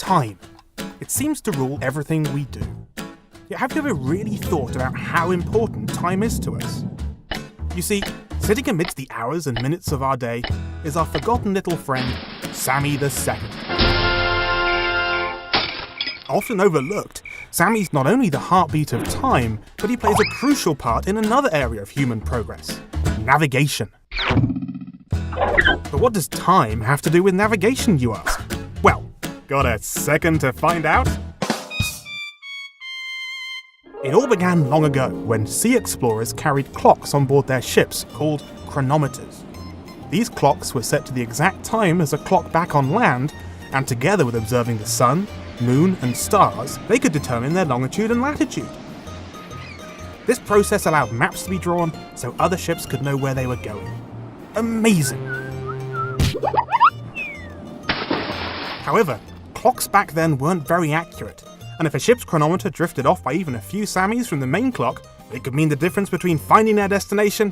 Time. It seems to rule everything we do. Yet have you ever really thought about how important time is to us? You see, sitting amidst the hours and minutes of our day is our forgotten little friend, Sammy the Second. Often overlooked, Sammy's not only the heartbeat of time, but he plays a crucial part in another area of human progress: navigation. But what does time have to do with navigation, you ask? Well, got a second to find out? It all began long ago when sea explorers carried clocks on board their ships called chronometers. These clocks were set to the exact time as a clock back on land, and together with observing the sun, moon and stars, they could determine their longitude and latitude. This process allowed maps to be drawn so other ships could know where they were going. Amazing! However, clocks back then weren't very accurate, and if a ship's chronometer drifted off by even a few Sammys from the main clock, it could mean the difference between finding their destination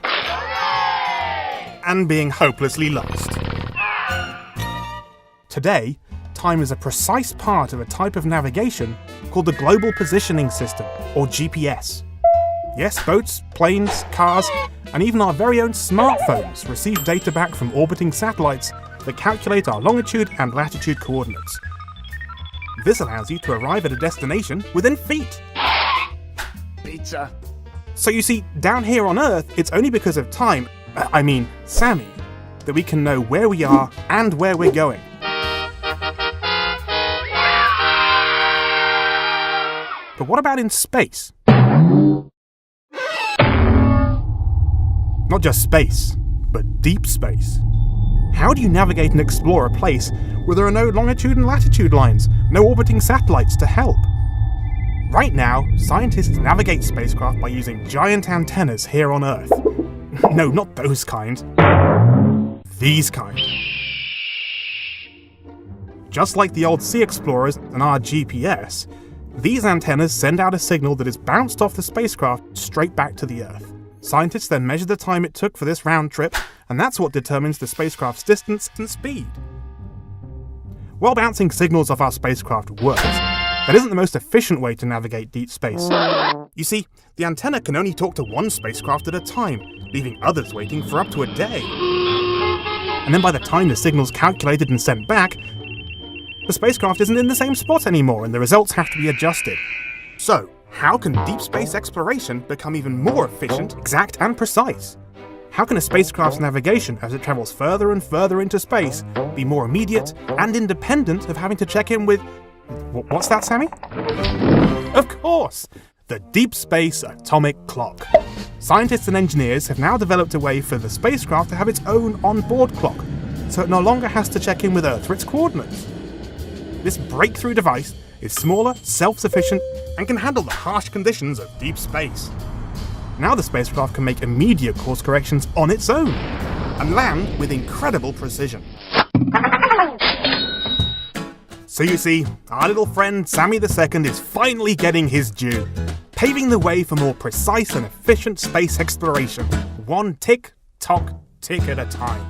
and being hopelessly lost. Today, time is a precise part of a type of navigation called the Global Positioning System, or GPS. Yes, boats, planes, cars, and even our very own smartphones receive data back from orbiting satellites that calculate our longitude and latitude coordinates. This allows you to arrive at a destination within feet. Pizza. So you see, down here on Earth, it's only because of time, Sammy, that we can know where we are and where we're going. But what about in space? Not just space, but deep space. How do you navigate and explore a place where there are no longitude and latitude lines, no orbiting satellites to help? Right now, scientists navigate spacecraft by using giant antennas here on Earth. No, not those kind. These kind. Just like the old sea explorers and our GPS, these antennas send out a signal that is bounced off the spacecraft straight back to the Earth. Scientists then measure the time it took for this round trip, and that's what determines the spacecraft's distance and speed. While bouncing signals off our spacecraft works, that isn't the most efficient way to navigate deep space. You see, the antenna can only talk to one spacecraft at a time, leaving others waiting for up to a day. And then by the time the signal's calculated and sent back, the spacecraft isn't in the same spot anymore and the results have to be adjusted. So, how can deep space exploration become even more efficient, exact and precise? How can a spacecraft's navigation as it travels further and further into space be more immediate and independent of having to check in with... What's that, Sammy? Of course! The Deep Space Atomic Clock. Scientists and engineers have now developed a way for the spacecraft to have its own onboard clock, so it no longer has to check in with Earth for its coordinates. This breakthrough device is smaller, self-sufficient, and can handle the harsh conditions of deep space. Now the spacecraft can make immediate course corrections on its own, and land with incredible precision. So you see, our little friend Sammy the Second is finally getting his due, paving the way for more precise and efficient space exploration, one tick-tock tick at a time.